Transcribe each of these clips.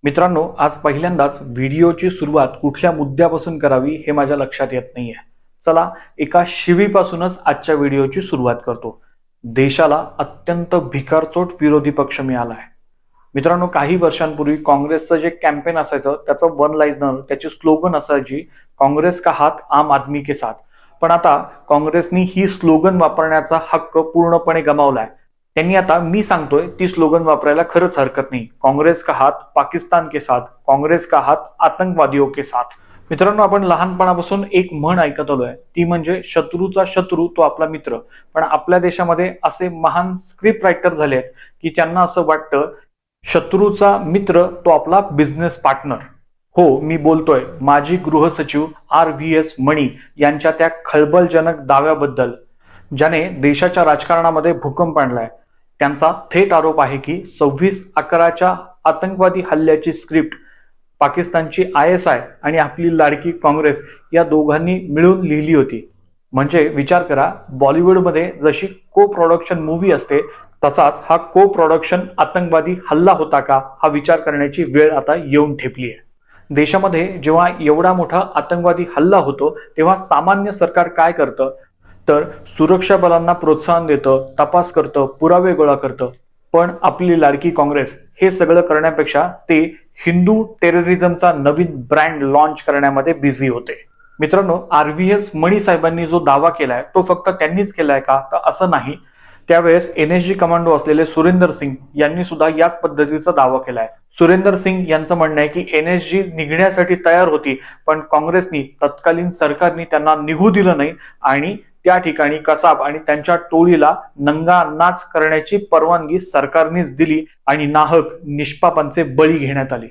मित्रांनो, आज पहिल्यांदाच व्हिडिओची सुरुवात कुठल्या मुद्द्यापासून करावी हे माझ्या लक्षात येत नाहीये. चला, एका शिवीपासूनच आजच्या व्हिडिओची सुरुवात करतो. देशाला अत्यंत भिकारचोट विरोधी पक्ष मिळाला आहे. मित्रांनो, काही वर्षांपूर्वी काँग्रेसचं जे कॅम्पेन असायचं त्याचं वन लाइनर, त्याची स्लोगन असायची, काँग्रेस का हात आम आदमी के साथ. पण आता काँग्रेसनी ही स्लोगन वापरण्याचा हक्क पूर्णपणे गमावलाय. त्यांनी आता मी सांगतोय ती स्लोगन वापरायला खरंच हरकत नाही. काँग्रेस का हात पाकिस्तान के साथ, काँग्रेस का हात आतंकवादियों के साथ. मित्रांनो, आपण लहानपणापासून एक म्हण ऐकत आलोय, ती म्हणजे शत्रूचा शत्रू तो आपला मित्र. पण आपल्या देशामध्ये असे महान स्क्रिप्ट रायटर झाले की त्यांना असं वाटतं शत्रूचा मित्र तो आपला बिझनेस पार्टनर. हो, मी बोलतोय माजी गृहसचिव RVS मणी यांच्या त्या खळबळजनक दाव्याबद्दल, ज्याने देशाच्या राजकारणामध्ये भूकंप आणलाय. त्यांचा थेट आरोप आहे की 26/11च्या आतंकवादी हल्ल्याची स्क्रिप्ट पाकिस्तानची ISI आणि आपली लाडकी काँग्रेस या दोघांनी मिळून लिहिली होती. म्हणजे विचार करा, बॉलिवूडमध्ये जशी को प्रोडक्शन मूव्ही असते तसाच हा को प्रोडक्शन आतंकवादी हल्ला होता का, हा विचार करण्याची वेळ आता येऊन ठेपली आहे. देशामध्ये जेव्हा एवढा मोठा आतंकवादी हल्ला होतो तेव्हा सामान्य सरकार काय करतं, तर सुरक्षा बलांना प्रोत्साहन देतं, तपास करतं, पुरावे गोळा करतं. पण आपली लाडकी काँग्रेस हे सगळं करण्यापेक्षा ते हिंदू टेररिझमचा नवीन ब्रँड लॉन्च करण्यामध्ये बिझी होते. मित्रांनो, RVS मणी साहेबांनी जो दावा केलाय तो फक्त त्यांनीच केलाय का, तर असं नाही. त्यावेळेस NSG कमांडो असलेले सुरेंदर सिंग यांनी सुद्धा याच पद्धतीचा दावा केलाय. सुरेंदर सिंग यांचं म्हणणं आहे की NSG निघण्यासाठी तयार होती, पण काँग्रेसनी तत्कालीन सरकारने त्यांना निघू दिलं नाही आणि त्या ठिकाणी कसाब आणि त्यांच्या टोळीला नंगा नाच करण्याची परवानगी सरकारनेच दिली आणि नाहक निष्पापांचे बळी घेण्यात आले.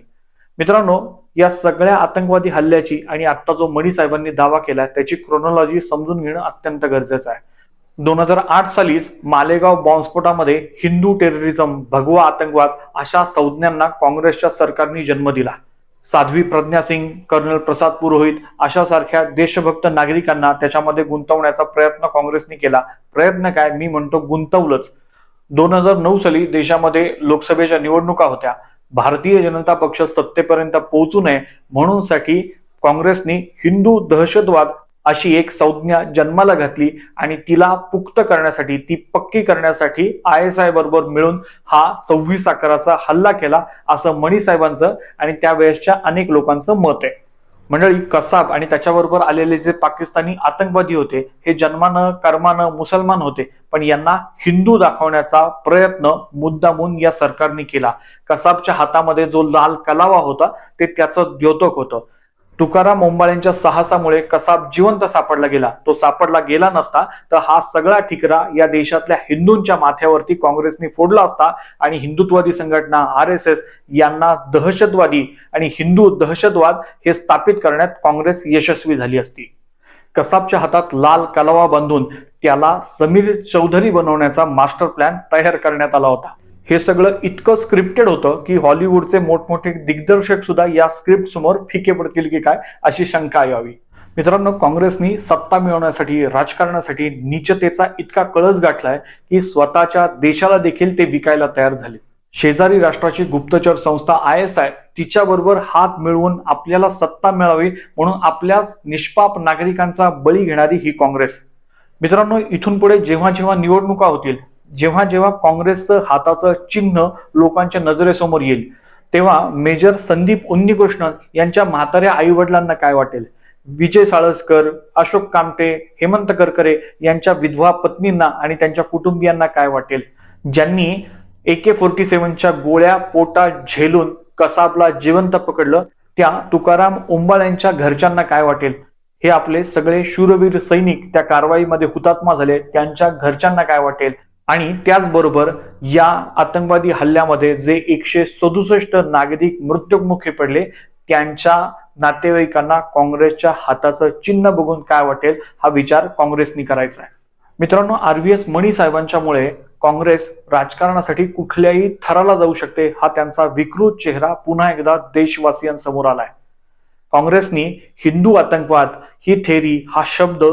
मित्रांनो, या सगळ्या आतंकवादी हल्ल्याची आणि आता जो मणी साहेबांनी दावा केला त्याची क्रोनॉलॉजी समजून घेणं अत्यंत गरजेचं आहे. 2008 सालीच मालेगाव बॉम्बस्फोटामध्ये हिंदू टेररिझम, भगवा आतंकवाद अशा संज्ञांना काँग्रेसच्या सरकारने जन्म दिला. साध्वी प्रज्ञा सिंग, कर्नल प्रसाद पुरोहित अशा सारख्या देशभक्त नागरिकांना त्याच्यामध्ये गुंतवण्याचा प्रयत्न काँग्रेसने केला. प्रयत्न काय, मी म्हणतो गुंतवलंच. 2009 साली देशामध्ये लोकसभेच्या निवडणुका होत्या. भारतीय जनता पक्ष सत्तेपर्यंत पोहोचू नये म्हणून साठी काँग्रेसने हिंदू दहशतवाद अशी एक संज्ञा जन्माला घातली आणि तिला पुख्त करण्यासाठी, ती पक्की करण्यासाठी ISI बरोबर मिळून हा 26/11चा हल्ला केला, असं मणी साहेबांचं आणि त्यावेळेसच्या अनेक लोकांचं मत आहे. मंडळी, कसाब आणि त्याच्याबरोबर आलेले जे पाकिस्तानी आतंकवादी होते हे जन्मानं कर्मानं मुसलमान होते, पण यांना हिंदू दाखवण्याचा प्रयत्न मुद्दामून या सरकारने केला. कसाबच्या हातामध्ये जो लाल कलावा होता ते त्याचं द्योतक होतं. तुकाराम ओंबाळेंच्या साहसामुळे कसाब जिवंत सापडला गेला. तो सापडला गेला नसता तर हा सगळा ठिकरा या देशातल्या हिंदूंच्या माथ्यावरती काँग्रेसने फोडला असता आणि हिंदुत्ववादी संघटना RSS यांना दहशतवादी आणि हिंदू दहशतवाद हे स्थापित करण्यात काँग्रेस यशस्वी झाली असती. कसाबच्या हातात लाल कलावा बांधून त्याला समीर चौधरी बनवण्याचा मास्टर प्लॅन तयार करण्यात आला होता. हे सगळं इतकं स्क्रिप्टेड होतं की हॉलिवूडचे मोठमोठे दिग्दर्शक सुद्धा या स्क्रिप्ट समोर फिके पडतील की काय अशी शंका यावी. मित्रांनो, काँग्रेसनी सत्ता मिळवण्यासाठी, राजकारणासाठी नीचतेचा इतका कळस गाठलाय की स्वतःच्या देशाला देखील ते विकायला तयार झाले. शेजारी राष्ट्राची गुप्तचर संस्था ISI तिच्याबरोबर हात मिळवून आपल्याला सत्ता मिळावी म्हणून आपल्याच निष्पाप नागरिकांचा बळी घेणारी ही काँग्रेस. मित्रांनो, इथून पुढे जेव्हा जेव्हा निवडणुका होतील, जेव्हा जेव्हा काँग्रेसचं हाताचं चिन्ह लोकांच्या नजरेसमोर येईल, तेव्हा मेजर संदीप उन्नीकृष्णन यांच्या म्हाताऱ्या आई वडिलांना काय वाटेल, विजय साळसकर, अशोक कामटे, हेमंत करकरे यांच्या विधवा पत्नींना आणि त्यांच्या कुटुंबियांना काय वाटेल, ज्यांनी AK-47च्या गोळ्या पोटात झेलून कसाबला जिवंत पकडलं, त्या तुकाराम ओंबाळेंच्या घरच्यांना काय वाटेल, हे आपले सगळे शूरवीर सैनिक त्या कारवाईमध्ये हुतात्मा झाले त्यांच्या घरच्यांना काय वाटेल, आणि त्याचबरोबर या आतंकवादी हल्ल्यामध्ये जे 167 नागरिक मृत्युमुखी पडले त्यांच्या नातेवाईकांना काँग्रेसच्या हाताचं चिन्ह बघून काय वाटेल, हा विचार काँग्रेसने करायचा आहे. मित्रांनो, RVS मणी साहेबांच्यामुळे काँग्रेस राजकारणासाठी कुठल्याही थराला जाऊ शकते, हा त्यांचा विकृत चेहरा पुन्हा एकदा देशवासियांसमोर आलाय. काँग्रेसनी हिंदू आतंकवाद ही थेरी, हा शब्द,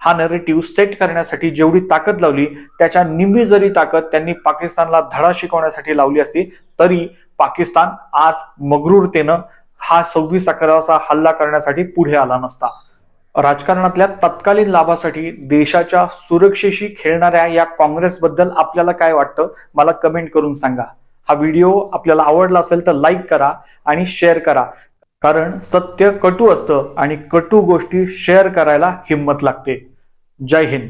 हा नरेटिव्ह सेट करण्यासाठी जेवढी ताकद लावली त्याच्या निम्मी जरी ताकद त्यांनी पाकिस्तानला धडा शिकवण्यासाठी लावली असती तरी पाकिस्तान आज मगरूरतेनं हा 26 अकराचा हल्ला करण्यासाठी पुढे आला नसता. राजकारणातल्या तत्कालीन लाभासाठी देशाच्या सुरक्षेशी खेळणाऱ्या या काँग्रेसबद्दल आपल्याला काय वाटतं मला कमेंट करून सांगा. हा व्हिडिओ आपल्याला आवडला असेल तर लाईक करा आणि शेअर करा, कारण सत्य कटू असतं आणि कटू गोष्टी शेअर करायला हिंमत लागते. जय हिंद.